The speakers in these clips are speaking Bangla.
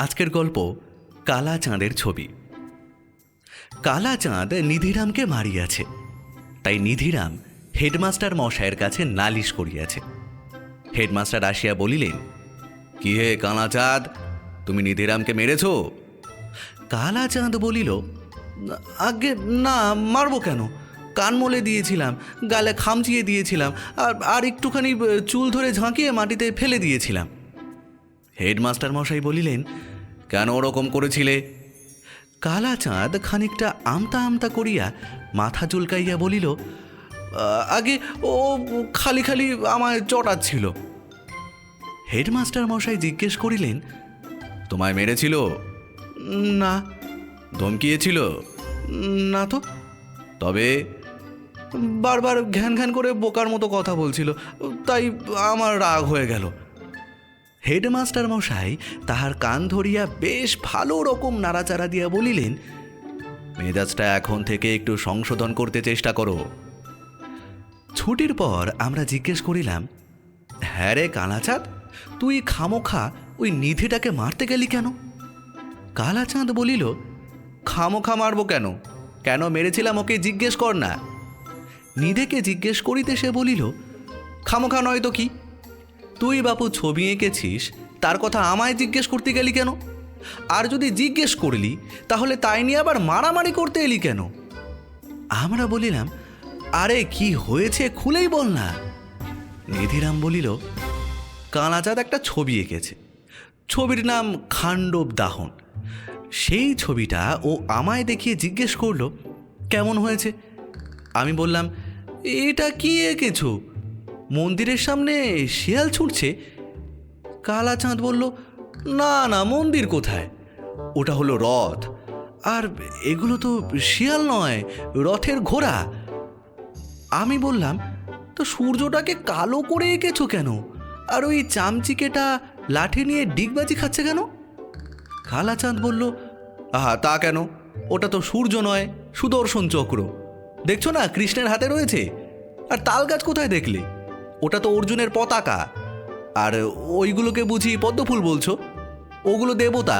আজকের গল্প কালা চাঁদের ছবি। কালা চাঁদ নিধিরামকে মারিয়াছে, তাই নিধিরাম হেডমাস্টার মশায়ের কাছে নালিশ করিয়াছে। হেডমাস্টার আসিয়া বলিলেন, কি হে কালা চাঁদ, তুমি নিধিরামকে মেরেছ? কালা চাঁদ বলিল, আগে না, মারবো কেন? কান মলে দিয়েছিলাম, গালে খামচিয়ে দিয়েছিলাম, আর একটুখানি চুল ধরে ঝাঁকিয়ে মাটিতে ফেলে দিয়েছিলাম। হেডমাস্টার মশাই বলিলেন, কেন ওরকম করেছিলে? কালা চাঁদ খানিকটা আমতা আমতা করিয়া মাথা চুলকাইয়া বলিল, আগে ও খালি খালি আমায় চটাচ্ছিল। হেডমাস্টার মশাই জিজ্ঞেস করিলেন, তোমায় মেরেছিল? না। ধমকিয়েছিল? না তো। তবে? বারবার ঘ্যান ঘ্যান করে বোকার মতো কথা বলছিল, তাই আমার রাগ হয়ে গেল। হেডমাস্টার মশাই তাহার কান ধরিয়া বেশ ভালো রকম নাড়াচাড়া দিয়া বলিলেন, মেজাজটা এখন থেকে একটু সংশোধন করতে চেষ্টা করো। ছুটির পর আমরা জিজ্ঞেস করিলাম, হ্যাঁ রে কালাচাঁদ, তুই খামোখা ওই নিধিটাকে মারতে গেলি কেন? কালাচাঁদ বলিল, খামোখা মারবো কেন? কেন মেরেছিলাম ওকে জিজ্ঞেস কর না। নিধিকে জিজ্ঞেস করিতে সে বলিল, খামোখা নয় তো কি? তুই বাপু ছবি এঁকেছিস, তার কথা আমায় জিজ্ঞেস করতে গেলি কেন? আর যদি জিজ্ঞেস করলি, তাহলে তাই নিয়ে আবার মারামারি করতে এলি কেন? আমরা বলিলাম, আরে কি হয়েছে খুলেই বল না। নিধিরাম বলিল, কালাচাঁদ একটা ছবি এঁকেছে, ছবির নাম খাণ্ডব দাহন। সেই ছবিটা ও আমায় দেখিয়ে জিজ্ঞেস করলো, কেমন হয়েছে? আমি বললাম, এটা কি এঁকেছ? মন্দিরের সামনে শিয়াল ছুটছে। কালাচাঁদ বলল, না না, মন্দির কোথায়? ওটা হলো রথ, আর এগুলো তো শিয়াল নয়, রথের ঘোড়া। আমি বললাম, তো সূর্যটাকে কালো করে এঁকেছো কেন? আর ওই চামচিকেটা লাঠি নিয়ে ডিগবাজি খাচ্ছে কেন? কালাচাঁদ বলল, আহা তা কেন? ওটা তো সূর্য নয়, সুদর্শন চক্র। দেখছো না কৃষ্ণের হাতে রয়েছে? আর তাল গাছ কোথায় দেখলে? ওটা তো অর্জুনের পতাকা। আর ওইগুলোকে বুঝি পদ্মফুল বলছো? ওগুলো দেবতা,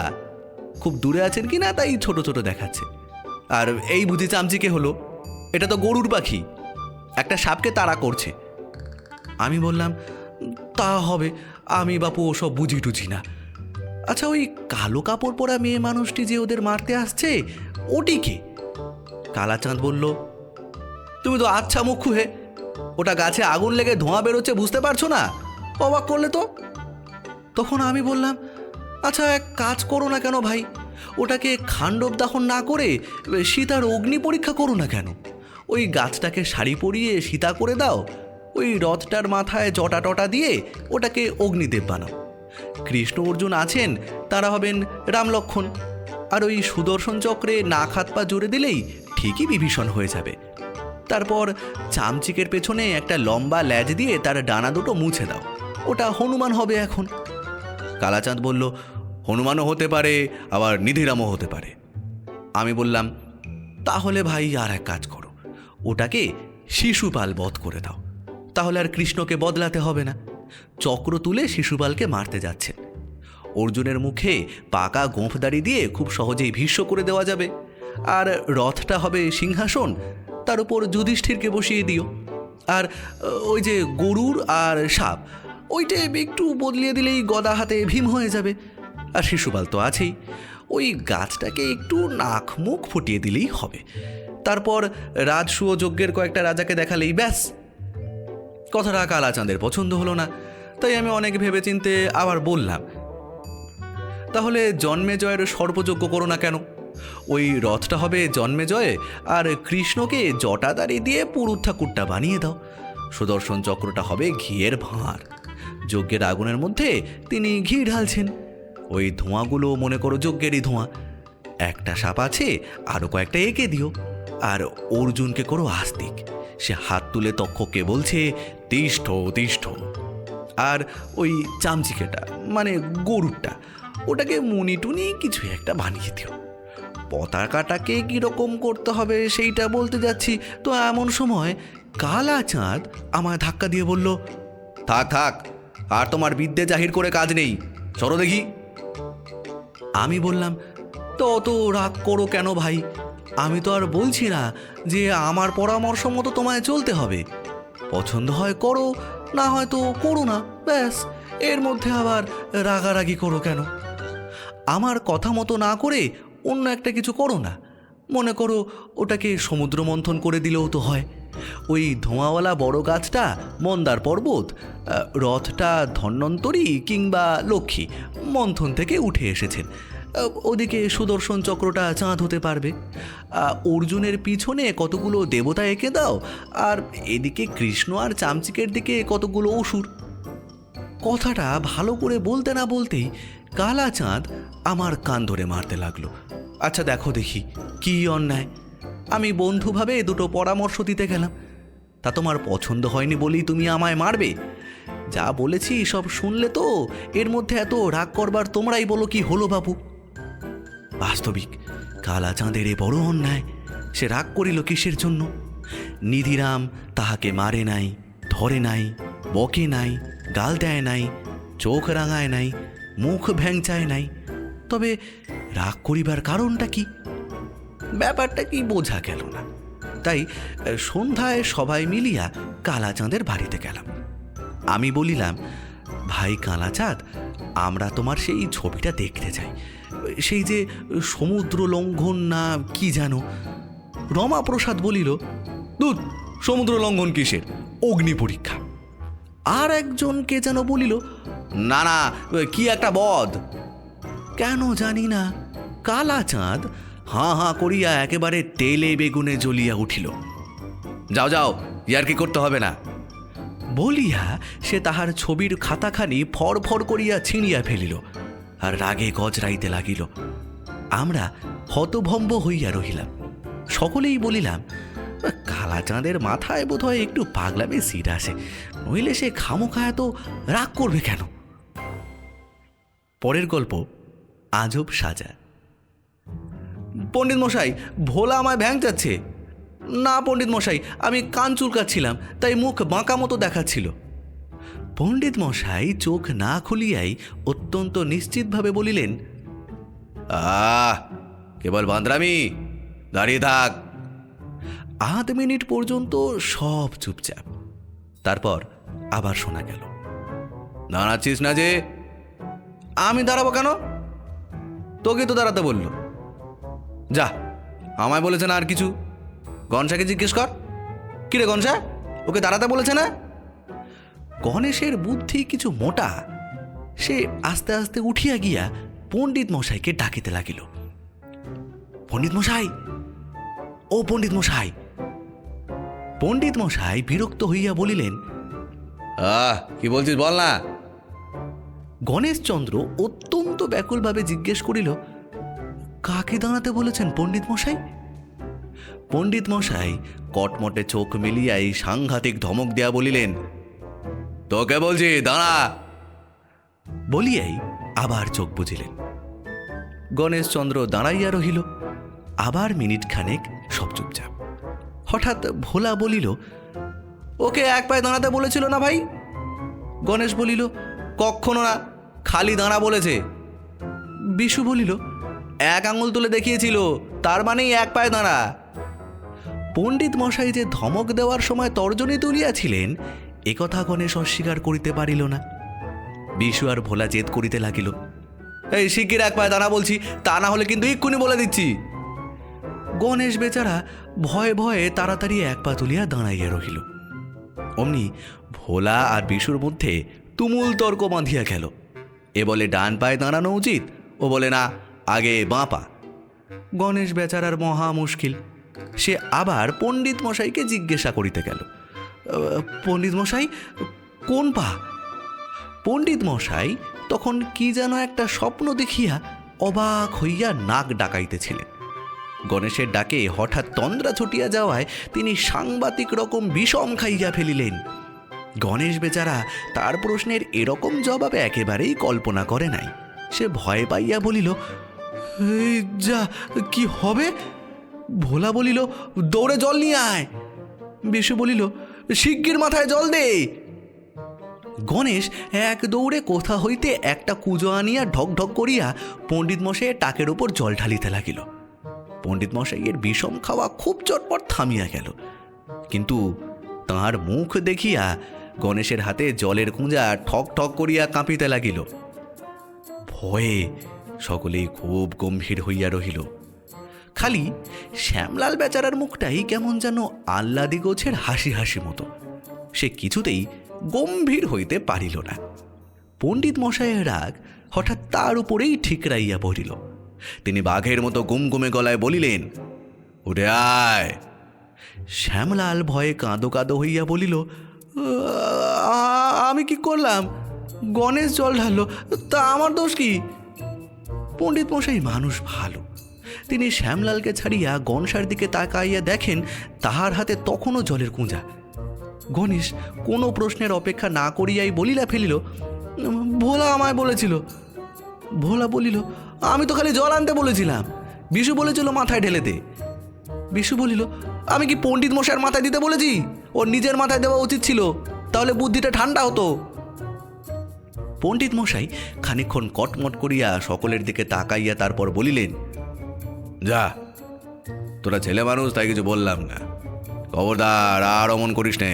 খুব দূরে আছেন কি না তাই ছোট ছোট দেখাচ্ছে। আর এই বুঝি চামচিকে হলো? এটা তো গরুর পাখি, একটা সাপকে তাড়া করছে। আমি বললাম, তা হবে, আমি বাপু ওসব বুঝি টুঝি না। আচ্ছা, ওই কালো কাপড় পরা মেয়ে মানুষটি যে ওদের মারতে আসছে, ওটি কে? কালাচাঁদ বলল, তুমি তো আচ্ছা মুখ্যু হে, ওটা গাছে আগুন লেগে ধোঁয়া বেরোচ্ছে বুঝতে পারছো না? অবাক করলে তো। তখন আমি বললাম, আচ্ছা এক কাজ করো না কেন ভাই, ওটাকে খাণ্ডব দাহন না করে সীতার অগ্নি পরীক্ষা করো না কেন? ওই গাছটাকে শাড়ি পরিয়ে সীতা করে দাও, ওই রথটার মাথায় জটা টটা দিয়ে ওটাকে অগ্নিদেব বানাও। কৃষ্ণ অর্জুন আছেন, তারা হবেন রাম লক্ষ্মণ। আর ওই সুদর্শন চক্রে নাক হাত পা জুড়ে দিলেই ঠিকই বিভীষণ হয়ে যাবে। তারপর চামচিকের পেছনে একটা লম্বা ল্যাজ দিয়ে তার ডানা দুটো মুছে দাও, ওটা হনুমান হবে এখন। কালাচাঁদ বলল, হনুমানও হতে পারে, আবার নিধিরামও হতে পারে। আমি বললাম, তাহলে ভাই আর এক কাজ করো, ওটাকে শিশুপাল বধ করে দাও, তাহলে আর কৃষ্ণকে বদলাতে হবে না। চক্র তুলে শিশুপালকে মারতে যাচ্ছেন, অর্জুনের মুখে পাকা গোঁফদাড়ি দিয়ে খুব সহজেই ভীষ্ম করে দেওয়া যাবে। আর রথটা হবে সিংহাসন, তার উপর যুধিষ্ঠিরকে বসিয়ে দিও। আর ওই যে গরুর আর সাপ, ওইটা একটু বদলিয়ে দিলেই গদা হাতে ভীম হয়ে যাবে। আর শিশুপাল তো আছেই, ওই গাছটাকে একটু নাক মুখ ফুটিয়ে দিলেই হবে। তারপর রাজসূয় যজ্ঞের কয়েকটা রাজাকে দেখালেই ব্যাস। কথাটা কালাচাঁদের পছন্দ হলো না, তাই আমি অনেক ভেবেচিন্তে আবার বললাম, তাহলে জন্মেজয়ের সর্পযজ্ঞ করো না কেন? ওই রথটা হবে জন্মেজয়ে, আর কৃষ্ণকে জটাদারি দিয়ে পুরুত ঠাকুরটা বানিয়ে দাও। সুদর্শন চক্রটা হবে ঘিয়ের ভাঁড়, যজ্ঞের আগুনের মধ্যে তিনি ঘি ঢালছেন, ওই ধোঁয়াগুলো মনে করো যজ্ঞেরই ধোঁয়া। একটা সাপ আছে, আরও কয়েকটা এঁকে দিও। আর অর্জুনকে করো আস্তিক, সে হাত তুলে তক্ষককে বলছে, তিষ্ঠ তিষ্ঠ। আর ওই চামচিকেটা মানে গরুরটা, ওটাকে মুনি টুনি কিছু একটা বানিয়ে দিও। পতাকাটাকে কীরকম করতে হবে সেইটা বলতে যাচ্ছি, তো এমন সময় কালাচাঁদ আমায় ধাক্কা দিয়ে বলল, থাক থাক, আর তোমার বিদ্যে জাহির করে কাজ নেই, সরো দেখি। আমি বললাম, তো অত রাগ করো কেন ভাই? আমি তো আর বলছি না যে আমার পরামর্শ মতো তোমায় চলতে হবে। পছন্দ হয় করো, না হয় তো করো না, ব্যাস। এর মধ্যে আবার রাগারাগি করো কেন? আমার কথা মতো না করে অন্য একটা কিছু করো না। মনে করো ওটাকে সমুদ্র মন্থন করে দিলেও তো হয়। ওই ধোঁয়াওয়ালা বড় গাছটা মন্দার পর্বত, রথটা ধন্বন্তরী কিংবা লক্ষ্মী মন্থন থেকে উঠে এসেছেন। ওদিকে সুদর্শন চক্রটা চাঁদ হতে পারবে। অর্জুনের পিছনে কতগুলো দেবতা এঁকে দাও, আর এদিকে কৃষ্ণ আর চামচিকের দিকে কতগুলো অসুর। কথাটা ভালো করে বলতে না বলতেই কালা চাঁদ আমার কান ধরে মারতে লাগলো। আচ্ছা দেখো দেখি কি অন্যায়। আমি বন্ধুভাবে দুটো পরামর্শ দিতে গেলাম। তা তোমার পছন্দ হয়নি বলেই তুমি আমায় মারবে? যা বলেছি সব শুনলে তো এর মধ্যে এত রাগ করবার তোমরাই বলো কি হলো বাবু? বাস্তবিক কালা চাঁদের এ বড় অন্যায়। সে রাগ করিল কিসের জন্য? নিধিরাম তাহাকে মারে নাই, ধরে নাই, বকে নাই, গাল দেয় নাই, চোখ রাঙায় নাই, মুখ ভ্যাংচায় নাই। তবে রাগ করিবার কারণটা কি? ব্যাপারটা কি বোঝা গেল না। তাই সন্ধ্যায় সবাই মিলিয়া কালাচাঁদের বাড়িতে গেলাম। আমি বলিলাম, ভাই কালাচাঁদ, আমরা তোমার সেই ছবিটা দেখতে চাই। সেই যে সমুদ্র লঙ্ঘন না কি যেন। রমাপ্রসাদ বলিল, দুধ, সমুদ্র লঙ্ঘন কিসের? অগ্নি পরীক্ষা। আর একজনকে যেন বলিল, না না, কি একটা বদ। কেন জানি না কালাচাঁদ হাঁ হাঁ করিয়া একেবারে তেলে বেগুনে জ্বলিয়া উঠিল। যাও যাও, ইয়ার কি করতে হবে না বলিয়া সে তাহার ছবির খাতাখানি ফড় করিয়া ছিঁড়িয়া ফেলিল, আর রাগে গজরাইতে লাগিল। আমরা হতভম্ব হইয়া রহিলাম। সকলেই বলিলাম, কালাচাঁদের মাথায় বোধ হয় একটু পাগলামে সিট আসে, নইলে সে খামোখা এত রাগ করবে কেন? পরের গল্প আজব সাজা। পণ্ডিত মশাই, ভোলা আমায় ভ্যাং যাচ্ছে। না পণ্ডিত মশাই, আমি কান চুলকাচ্ছিলাম, তাই মুখ বাঁকা মতো দেখাচ্ছিল। পণ্ডিত মশাই চোখ না খুলিয়াই অত্যন্ত নিশ্চিতভাবে বলিলেন, কেবল বান্দরামি, দাঁড়িয়ে থাক। 8 মিনিট পর্যন্ত সব চুপচাপ। তারপর আবার শোনা গেল, দাঁড়াচ্ছিস না যে? আমি দাঁড়াবো কেন? তোকে তো দাঁড়াতে বলল। যা, আমায় বলেছে না আর কিছু? গণেশকে জিজ্ঞেস কর। কিরে গণেশা, ওকে দাঁড়াতে বলেছে না? গণেশের বুদ্ধি কিছু মোটা। সে আস্তে আস্তে উঠিয়া গিয়া পণ্ডিত মশাইকে ডাকিতে লাগিল। পণ্ডিত মশাই, ও পণ্ডিত মশাই। পণ্ডিত মশাই বিরক্ত হইয়া বলিলেন, কি বলছিস বল না। গণেশচন্দ্র অত্যন্ত ব্যাকুলভাবে জিজ্ঞেস করিল, কাকে দাঁড়াতে বলেছেন পণ্ডিত মশাই? পণ্ডিত মশাই কটমটে চোখ মিলিয়াই সাংঘাতিক ধমক দেয়া বলিলেন, তোকে বলছি দাঁড়া। বলিয়াই আবার চোখ বুজিলেন। গণেশচন্দ্র দাঁড়াইয়া রহিল। আবার মিনিট খানেক সব চুপচাপ। হঠাৎ ভোলা বলিল, ওকে এক পায়ে দাঁড়াতে বলেছিল না ভাই? গণেশ বলিল, কখনো না, খালি দাঁড়া বলেছে। বিশু বলিল, এক আঙুল তুলে দেখিয়েছিল, তার মানেই এক পায়ে দাঁড়া। পণ্ডিত মশাই যে ধমক দেওয়ার সময় তর্জনী তুলিয়াছিলেন, একথা গণেশ অস্বীকার করিতে পারিল না। বিশু আর ভোলা জেদ করিতে লাগিল, এই শিগগির এক পায়ে দাঁড়া বলছি, তা না হলে কিন্তু এক্ষুনি বলে দিচ্ছি। গণেশ বেচারা ভয়ে ভয়ে তাড়াতাড়ি এক পা তুলিয়া দাঁড়াইয়া রহিল। অমনি ভোলা আর বিশুর মধ্যে তুমুল তর্ক বাঁধিয়া গেল। এ বলে ডান পায়ে দাঁড়ানো উচিত, ও বলে না, আগে বাঁ পা। গণেশ বেচারার মহা মুশকিল। সে আবার পণ্ডিত মশাইকে জিজ্ঞাসা করিতে গেল, পণ্ডিত মশাই কোন পা? পণ্ডিত মশাই তখন কি যেন একটা স্বপ্ন দেখিয়া অবাক হইয়া নাক ডাকাইতেছিলেন। গণেশের ডাকে হঠাৎ তন্দ্রা ছুটিয়া যাওয়ায় তিনি সাংঘাতিক রকম বিষম খাইয়া ফেলিলেন। গণেশ বেচারা তার প্রশ্নের এরকম জবাবে একেবারেই কল্পনা করে নাই। সে ভয় পাইয়া বলিল, যা, কি হবে? ভোলা বলিল, দৌড়ে জল নিয়ে আয়। বিশু বলিল, শিগগির মাথায় জল দে। গণেশ এক দৌড়ে কোথা হইতে একটা কুজো আনিয়া ঢক ঢক করিয়া পণ্ডিত মশাইয়ের টাকের উপর জল ঢালিতে লাগিল। পণ্ডিত মশাইয়ের বিষম খাওয়া খুব চটপট থামিয়া গেল, কিন্তু তাঁর মুখ দেখিয়া গণেশের হাতে জলের কুঁজা ঠক ঠক করিয়া কাঁপিতে লাগিল। ভয়ে সকলেই খুব গম্ভীর হইয়া রহিল। খালি শ্যামলাল বেচারার মুখটাই কেমন যেন আহ্লাদি গোছের হাসি হাসি মতো, সে কিছুতেই গম্ভীর হইতে পারিল না। পণ্ডিত মশাইয়ের রাগ হঠাৎ তার উপরেই ঠিকরাইয়া পড়িল। তিনি বাঘের মতো গুমগুমে গলায় বলিলেন, উঠে আয়। শ্যামলাল ভয়ে কাঁদো কাঁদো হইয়া বলিল, আমি কি করলাম? গণেশ জল ঢাললো, তা আমার দোষ কি? পণ্ডিত মশাই মানুষ ভালো, তিনি শ্যামলালকে ছাড়িয়া গণেশের দিকে তাকাইয়া দেখেন তাহার হাতে তখনও জলের কুঁজা। গণেশ কোনো প্রশ্নের অপেক্ষা না করিয়াই বলিলা ফেলিল, ভোলা আমায় বলেছিল। ভোলা বলিল, আমি তো খালি জল আনতে বলেছিলাম, বিশু বলেছিল মাথায় ঢেলে দে। বিশু বলিল, আমি কি পণ্ডিত মশাইয়ের মাথায় দিতে বলেছি? ওর নিজের মাথায় দেওয়া উচিত ছিল, তাহলে বুদ্ধিটা ঠান্ডা হতো। পণ্ডিত মশাই খানিকক্ষণ কটমট করিয়া সকলের দিকে তাকাইয়া তারপর বলিলেন, যা, তোরা ছেলে মানুষ, তাই কিছু বললাম না, খবরদার আর অমন করিস নে।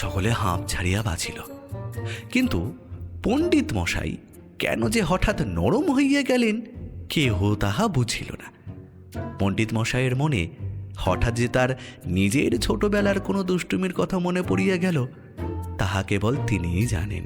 সকলে হাঁপ ছাড়িয়া বাঁচিল, কিন্তু পণ্ডিত মশাই কেন যে হঠাৎ নরম হইয়া গেলেন কেহ তাহা বুঝিল না। পণ্ডিত মশাইয়ের মনে হঠাৎ যে তার নিজের ছোটবেলার কোনো দুষ্টুমির কথা মনে পড়িয়া গেল, তাহা কেবল তিনিই জানেন।